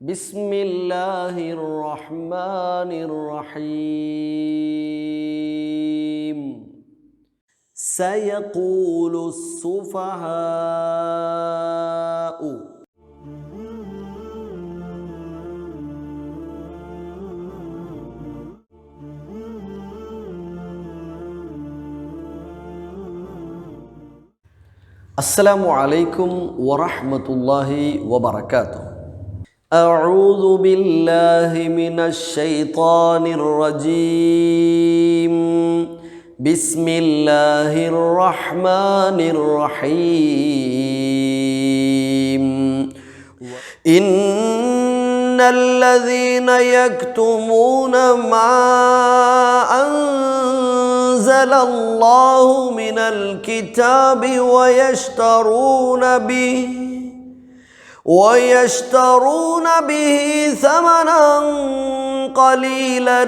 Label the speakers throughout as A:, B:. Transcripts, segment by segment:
A: ബിസ്മില്ലാഹിർ റഹ്മാനിർ റഹീം. സയഖൂലു സുഫഹാഉ. അസ്സലാമു അലൈക്കും വറഹ്മത്തുള്ളാഹി വബറകാതുഹു. أعوذ بالله من الشيطان الرجيم. بسم الله الرحمن الرحيم. إن الذين يكتمون ما أنزل الله من الكتاب ويشترون به ثمنا قليلا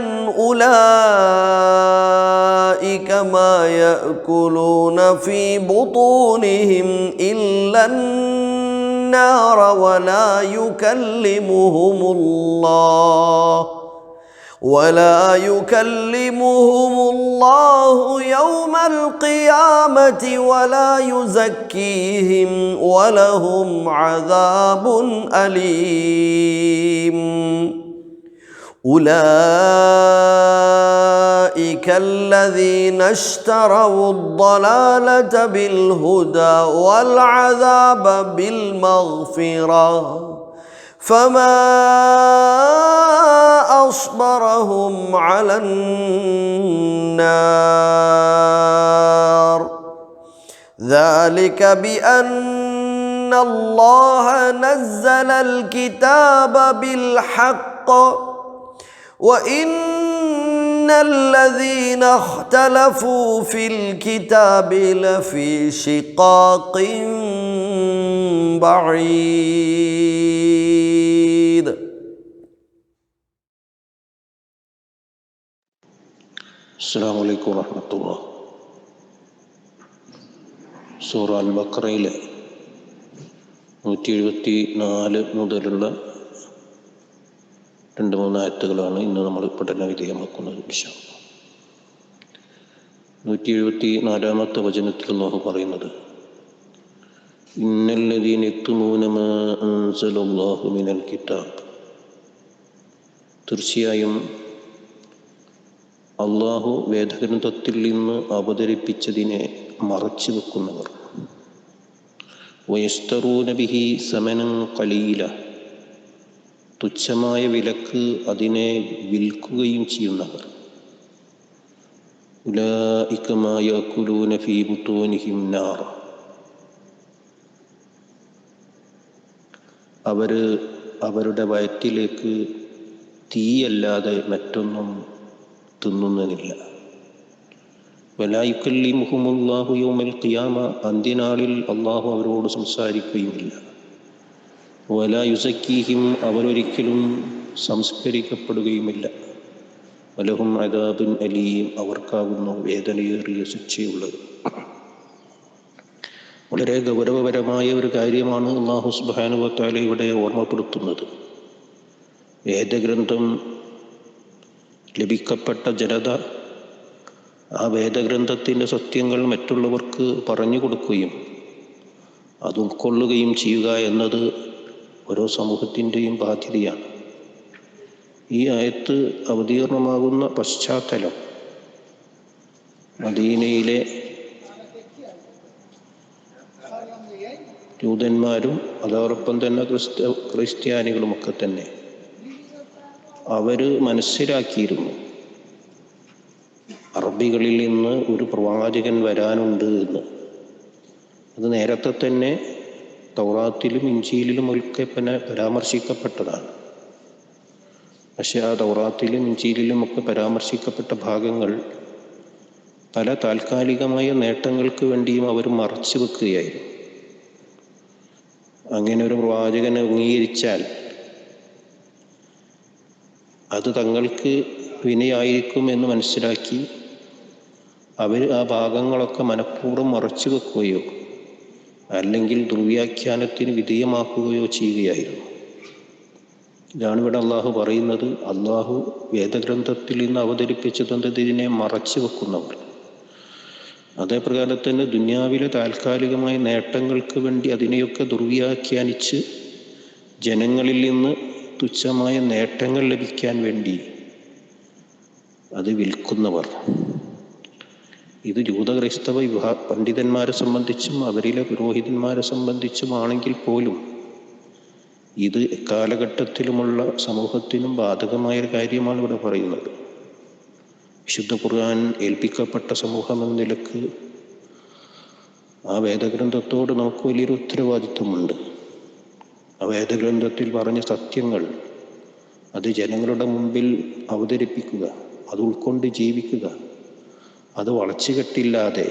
A: أولئك ما يأكلون في بطونهم إلا النار ولا يكلمهم الله يوم القيامة ولا يزكيهم ولهم عذاب أليم. أولئك الذين اشتروا الضلالة بالهدى والعذاب بالمغفرة فما أصبرهم على النار. ذلك بأن الله نزل الكتاب بالحق وإن الذين اختلفوا في الكتاب لفي شقاق بعيد.
B: അസ്സലാമു അലൈക്കും വറഹ്മത്തുള്ളാഹി. സൂറ അൽ ബഖറയിലെ 174 മുതലുള്ള 2-3 ആയത്തുകളാണ് ഇന്ന് നമ്മൾ പഠന വിധേയമാക്കുന്നത്. 174-ാമത്തെ വചനത്തിൽ അല്ലാഹു പറയുന്നത്, ഇന്നല്ലദീന യക്തുമൂന മാ അൻസലല്ലാഹു മിനൽ കിതാബ്. തീർച്ചയായും അള്ളാഹു വേദഗ്രന്ഥത്തിൽ നിന്ന് അവതരിപ്പിച്ചതിനെ മറച്ചു വെക്കുന്നവർ, വയസ്തറൂന ബിഹി സമനൻ ഖലീല, തുച്ഛമായ വിലക്ക് അതിനെ വിൽക്കുകയും ചെയ്യുന്നവർ, ഉലൈക മാ യഅകുലൂന ഫീ ബുത്തൂനിഹിം നാർ, അവരുടെ വയറ്റിലേക്ക് തീയല്ലാതെ മറ്റൊന്നും തിന്നുന്നതില്ല. വലാ യുകല്ലിമുഹുമുല്ലാഹു യൗമൽ ഖിയാമ, അന്ത്യനാളിൽ അള്ളാഹു അവരോട് സംസാരിക്കുകയുമില്ല. വലാ യുസക്കീഹിം, അവരൊരിക്കലും സംസ്കരിക്കപ്പെടുകയുമില്ല. വലഹും അദാബുൻ അലീം, അവർക്കാകുന്നു വേദനയേറിയ ശിക്ഷയുള്ളത്. വളരെ ഗൗരവപരമായ ഒരു കാര്യമാണ് അല്ലാഹു സുബ്ഹാനഹു വ തആല ഇവിടെ ഓർമ്മപ്പെടുത്തുന്നത്. വേദഗ്രന്ഥം ലഭിക്കപ്പെട്ട ജനത ആ വേദഗ്രന്ഥത്തിൻ്റെ സത്യങ്ങൾ മറ്റുള്ളവർക്ക് പറഞ്ഞു കൊടുക്കുകയും അത് ഉൾക്കൊള്ളുകയും ചെയ്യുക എന്നത് ഓരോ സമൂഹത്തിൻ്റെയും ബാധ്യതയാണ്. ഈ ആയത്ത് അവതീർണമാകുന്ന പശ്ചാത്തലം മദീനയിലെ ജൂതന്മാരും അതോടൊപ്പം തന്നെ ക്രിസ്ത്യാനികളുമൊക്കെ തന്നെ അവർ മനസ്സിലാക്കിയിരുന്നു, അറബികളിൽ നിന്ന് ഒരു പ്രവാചകൻ വരാനുണ്ട് എന്ന്. അത് നേരത്തെ തന്നെ തൗറാത്തിലും ഇഞ്ചീലിലും ഒക്കെ പരാമർശിക്കപ്പെട്ടതാണ്. പക്ഷെ ആ തൗറാത്തിലും ഇഞ്ചീലിലും ഒക്കെ പരാമർശിക്കപ്പെട്ട ഭാഗങ്ങൾ പല താൽക്കാലികമായ നേട്ടങ്ങൾക്ക് വേണ്ടിയും അവർ മറച്ചു വെക്കുകയായിരുന്നു. അങ്ങനെ ഒരു പ്രവാചകനെ അംഗീകരിച്ചാൽ അത് തങ്ങൾക്ക് വിനയായിരിക്കും എന്ന് മനസ്സിലാക്കി അവർ ആ ഭാഗങ്ങളൊക്കെ മനഃപൂർവ്വം മറച്ചു വെക്കുകയോ അല്ലെങ്കിൽ ദുർവ്യാഖ്യാനത്തിന് വിധേയമാക്കുകയോ ചെയ്യുകയായിരുന്നു. ഇതാണ് ഇവിടെ അള്ളാഹു പറയുന്നത്. അള്ളാഹു വേദഗ്രന്ഥത്തിൽ നിന്ന് അവതരിപ്പിച്ചു തന്നത് ഇതിനെ മറച്ചു വെക്കുന്നവർ. അതേപ്രകാരം തന്നെ ദുനിയാവിലെ താൽക്കാലികമായ നേട്ടങ്ങൾക്ക് വേണ്ടി അതിനെയൊക്കെ ദുർവ്യാഖ്യാനിച്ച് ജനങ്ങളിൽ നിന്ന് തുച്ഛമായ നേട്ടങ്ങൾ ലഭിക്കാൻ വേണ്ടി അത് വിൽക്കുന്നവർ. ഇത് ജൂത-ക്രൈസ്തവ പണ്ഡിതന്മാരെ സംബന്ധിച്ചും അവരിലെ പുരോഹിതന്മാരെ സംബന്ധിച്ചുമാണെങ്കിൽ പോലും ഇത് കാലഘട്ടത്തിലുമുള്ള സമൂഹത്തിനും ബാധകമായ കാര്യമാണ് ഇവിടെ പറയുന്നത്. വിശുദ്ധ ഖുർആൻ ഏൽപ്പിക്കപ്പെട്ട സമൂഹം എന്ന നിലക്ക് ആ വേദഗ്രന്ഥത്തോട് നമുക്ക് വലിയൊരു ഉത്തരവാദിത്വമുണ്ട്. ആ വേദഗ്രന്ഥത്തിൽ പറഞ്ഞ സത്യങ്ങൾ അത് ജനങ്ങളുടെ മുമ്പിൽ അവതരിപ്പിക്കുക, അത് ഉൾക്കൊണ്ട് ജീവിക്കുക, അത് വളച്ചുകെട്ടില്ലാതെ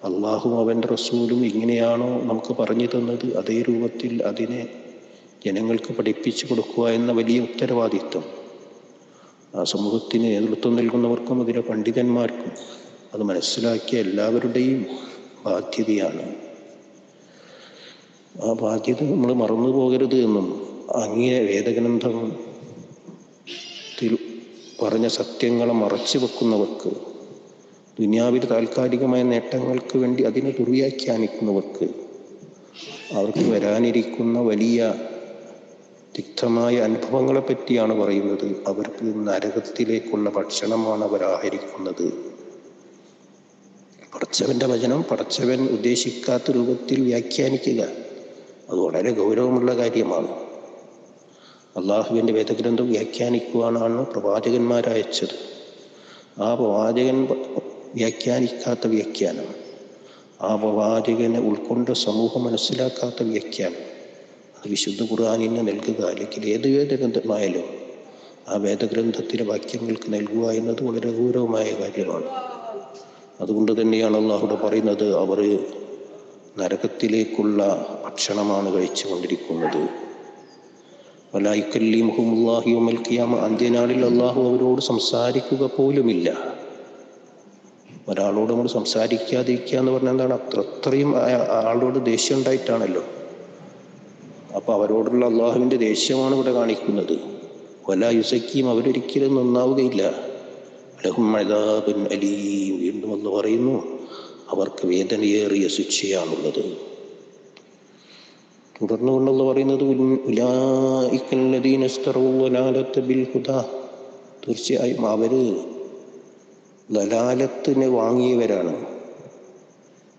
B: അള്ളാഹും അവൻ്റെ റസൂലും എങ്ങനെയാണോ നമുക്ക് പറഞ്ഞു തന്നത് അതേ രൂപത്തിൽ അതിനെ ജനങ്ങൾക്ക് പഠിപ്പിച്ചു കൊടുക്കുക എന്ന വലിയ ഉത്തരവാദിത്വം ആ സമൂഹത്തിന് നേതൃത്വം നൽകുന്നവർക്കും അതിലെ പണ്ഡിതന്മാർക്കും അത് മനസ്സിലാക്കിയ എല്ലാവരുടെയും ബാധ്യതയാണ്. ആ ബാധ്യത നമ്മൾ മറന്നു പോകരുത് എന്നും അങ്ങേ വേദഗ്രന്ഥത്തിൽ പറഞ്ഞ സത്യങ്ങളെ മറച്ചു വെക്കുന്നവർക്ക്, ദുനിയാവിൽ താൽക്കാലികമായ നേട്ടങ്ങൾക്ക് വേണ്ടി അതിനെ ദുർവ്യാഖ്യാനിക്കുന്നവർക്ക് അവർക്ക് വരാനിരിക്കുന്ന വലിയ തിക്തമായ അനുഭവങ്ങളെ പറ്റിയാണ് പറയുന്നത്. അവർക്ക് നരകത്തിലേക്കുള്ള ഭക്ഷണമാണ് അവർ ആഹരിക്കുന്നത്. പടച്ചവൻ്റെ വചനം പടച്ചവൻ ഉദ്ദേശിക്കാത്ത രൂപത്തിൽ വ്യാഖ്യാനിക്കുക അത് വളരെ ഗൗരവമുള്ള കാര്യമാണ്. അള്ളാഹുവിൻ്റെ വേദഗ്രന്ഥം വ്യാഖ്യാനിക്കുവാനാണ് പ്രവാചകന്മാരയച്ചത്. ആ പ്രവാചകൻ വ്യാഖ്യാനിക്കാത്ത വ്യാഖ്യാനം, ആ പ്രവാചകനെ ഉൾക്കൊണ്ട സമൂഹം മനസ്സിലാക്കാത്ത വ്യാഖ്യാനം അത് വിശുദ്ധ ഖുർആനിന് നൽകുക, അല്ലെങ്കിൽ ഏത് വേദഗ്രന്ഥമായാലും ആ വേദഗ്രന്ഥത്തിലെ വാക്യങ്ങൾക്ക് നൽകുക എന്നത് വളരെ ഗൗരവമായ കാര്യമാണ്. അതുകൊണ്ട് തന്നെയാണ് അള്ളാഹുവിടെ പറയുന്നത് അവർ നരകത്തിലേക്കുള്ള ഭക്ഷണമാണ് കഴിച്ചു കൊണ്ടിരിക്കുന്നത്. വലാ യുകല്ലിമുഹുമുല്ലാഹു യൗമൽ ഖിയാമ, അന്ത്യനാളിൽ അള്ളാഹു അവരോട് സംസാരിക്കുക പോലുമില്ല. ഒരാളോട് നമ്മൾ സംസാരിക്കാതിരിക്കുക എന്ന് പറഞ്ഞാൽ എന്താണ്? അത്രയും ആളോട് ദേഷ്യം ഉണ്ടായിട്ടാണല്ലോ. അപ്പോൾ അവരോടുള്ള അള്ളാഹുവിൻ്റെ ദേഷ്യമാണ് ഇവിടെ കാണിക്കുന്നത്. വലാ യുസക്കീം, അവരൊരിക്കലും നന്നാവുകയില്ല. ലഹും അദാബുൻ അലീം, വീണ്ടും എന്ന് പറയുന്നു അവർക്ക് വേദനയേറിയ ശിക്ഷയാണുള്ളത്. തുടർന്നുകൊണ്ടുള്ള പറയുന്നത് ഉലൈകൽ ലദീന ഇസ്തറൂ ദലാലത ബിൽ ഹുദാ, തീർച്ചയായും അവർ ദലാലത്തിനെ വാങ്ങിയവരാണ്.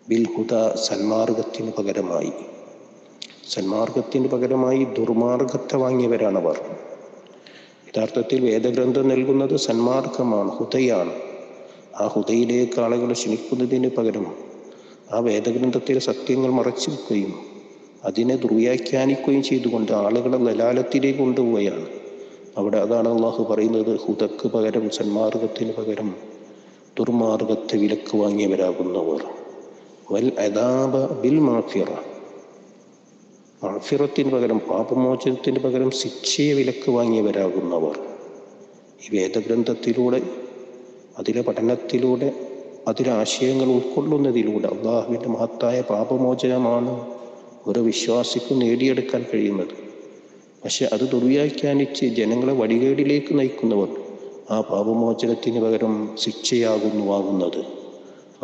B: ബിൽ ഹുദ, സന്മാർഗത്തിന് പകരമായി. സന്മാർഗത്തിന് പകരമായി ദുർമാർഗത്തെ വാങ്ങിയവരാണവർ. യഥാർത്ഥത്തിൽ വേദഗ്രന്ഥം നൽകുന്നത് സന്മാർഗമാണ്, ഹുദയാണ്. ആ ഹുദയിലേക്ക് ആളുകളെ ക്ഷണിക്കുന്നതിന് പകരം ആ വേദഗ്രന്ഥത്തിലെ സത്യങ്ങൾ മറച്ചു വെക്കുകയും അതിനെ ദുർവ്യാഖ്യാനിക്കുകയും ചെയ്തുകൊണ്ട് ആളുകളെ ദലാലത്തിലേക്ക് കൊണ്ടുപോവുകയാണ്. അവിടെ അതാണ് അള്ളാഹു പറയുന്നത്, ഹുദക്ക് പകരം സന്മാർഗത്തിന് പകരം ദുർമാർഗത്തെ വിലക്ക് വാങ്ങിയവരാകുന്നവർ. വൽ അദാബ ബിൽ മാഫിറ, മാഫിറത്തിന് പകരം പാപമോചനത്തിന് പകരം ശിക്ഷയെ വിലക്ക് വാങ്ങിയവരാകുന്നവർ. ഈ വേദഗ്രന്ഥത്തിലൂടെ, അതിലെ പഠനത്തിലൂടെ, അതിലെ ആശയങ്ങൾ ഉൾക്കൊള്ളുന്നതിലൂടെ അള്ളാഹുവിൻ്റെ മഹത്തായ പാപമോചനമാണ് ഓരോ വിശ്വാസിക്കും നേടിയെടുക്കാൻ കഴിയുന്നത്. പക്ഷെ അത് ദുർവ്യാഖ്യാനിച്ച് ജനങ്ങളെ വഴികേടിലേക്ക് നയിക്കുന്നവർ ആ പാപമോചനത്തിന് പകരം ശിക്ഷയാകുന്നു വാങ്ങുന്നത്.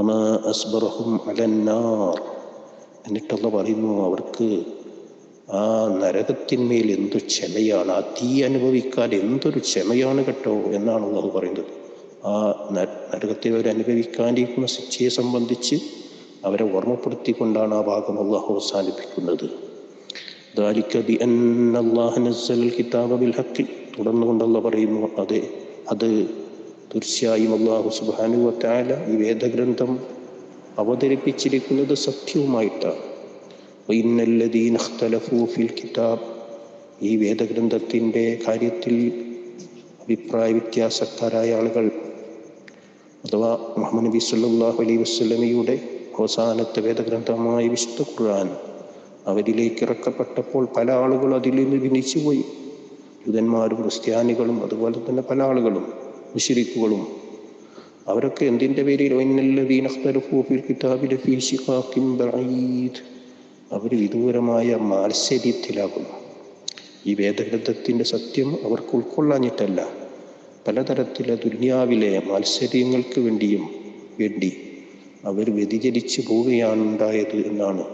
B: അമാ അസ്ബറഹും അലന്നാർ, എന്നിട്ടല്ല പറയുന്നു അവർക്ക് ആ നരകത്തിന്മേൽ എന്തു ക്ഷമയാണ്, ആ തീ അനുഭവിക്കാൻ എന്തൊരു ക്ഷമയാണ് കേട്ടോ എന്നാണ് അള്ളാഹു പറയുന്നത്. ആ നരകത്തിൽ അവർ അനുഭവിക്കാനിരിക്കുന്ന ശിക്ഷയെ സംബന്ധിച്ച് അവരെ ഓർമ്മപ്പെടുത്തിക്കൊണ്ടാണ് ആ ഭാഗം അള്ളാഹു അവസാനിപ്പിക്കുന്നത്. ദാലിക ബിഅന്ന അല്ലാഹ നസ്സലൽ കിതാബ ബിൽ ഹഖ്, തുടർന്നുകൊണ്ടല്ല പറയുന്നു അത് തീർച്ചയായും അല്ലാഹു സുബ്ഹാനഹു വ തആല ഈ വേദഗ്രന്ഥം അവതരിപ്പിച്ചിരിക്കുന്നത് സത്യവുമായിട്ടാണ്. വഇന്നല്ലദീന ഇഖ്തലഫൂ ഫിൽ കിതാബ്, ഈ വേദഗ്രന്ഥത്തിൻ്റെ കാര്യത്തിൽ അഭിപ്രായ വ്യത്യാസക്കാരായ ആളുകൾ, അഥവാ മുഹമ്മദ് നബി സല്ലല്ലാഹു അലൈഹി വസല്ലമയുടെ അവസാനത്തെ വേദഗ്രന്ഥമായ വിശുദ്ധ ഖുർആൻ അവരിലേക്ക് ഇറക്കപ്പെട്ടപ്പോൾ പല ആളുകളും അതിൽ നിന്ന് ഭിന്നിച്ചുപോയി. യൂതന്മാരും ക്രിസ്ത്യാനികളും അതുപോലെ തന്നെ പല ആളുകളും മുശ്രിക്കുകളും. അവരൊക്കെ എന്തിൻ്റെ പേരിൽ വഇന്നല്ലദീന ഇഖ്തലഫൂ ഫിൽ കിതാബി ലഫീ ശിഖാഖിൻ ബഈദ്, അവർ വിദൂരമായ മാത്സര്യത്തിലാകുന്നു. ഈ വേദഗ്രന്ഥത്തിൻ്റെ സത്യം അവർക്ക് ഉൾക്കൊള്ളാഞ്ഞിട്ടല്ല, പലതരത്തിലെ ദുനിയാവിലെ മാത്സര്യങ്ങൾക്ക് വേണ്ടി അവർ വ്യതിചലിച്ചു പോവുകയാണ് ഉണ്ടായത് എന്നാണ്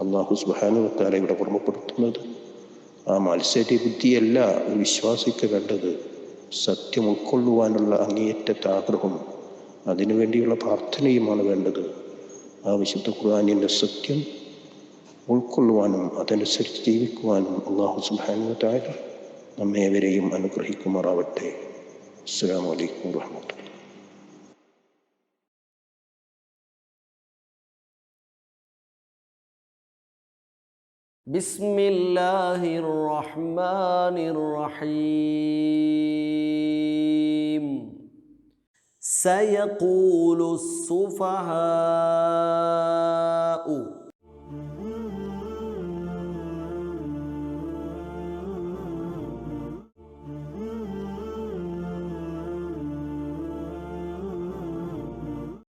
B: അല്ലാഹു സുബ്ഹാനഹു വ തആല ഇവിടെ ഓർമ്മപ്പെടുത്തുന്നത്. ആ മാത്സര്യ ബുദ്ധിയല്ല ഒരു വിശ്വാസിക്ക് വേണ്ടത്. സത്യം ഉൾക്കൊള്ളുവാനുള്ള അങ്ങേയറ്റത്തെ ആഗ്രഹം, അതിനുവേണ്ടിയുള്ള പ്രാർത്ഥനയുമാണ് വേണ്ടത്. ആ വിശുദ്ധ ഖുർആനിൻ്റെ സത്യം ഉൾക്കൊള്ളുവാനും അതനുസരിച്ച് ജീവിക്കുവാനും അല്ലാഹു സുബ്ഹാനഹു വ തആല നമ്മേവരെയും അനുഗ്രഹിക്കുമാറാവട്ടെ. അസ്സലാമു അലൈക്കും വറഹ്മത്തുള്ളാഹി.
A: ബിസ്മില്ലാഹിർ റഹ്മാനിർ റഹീം. സയഖൂലു സുഫഹാഉ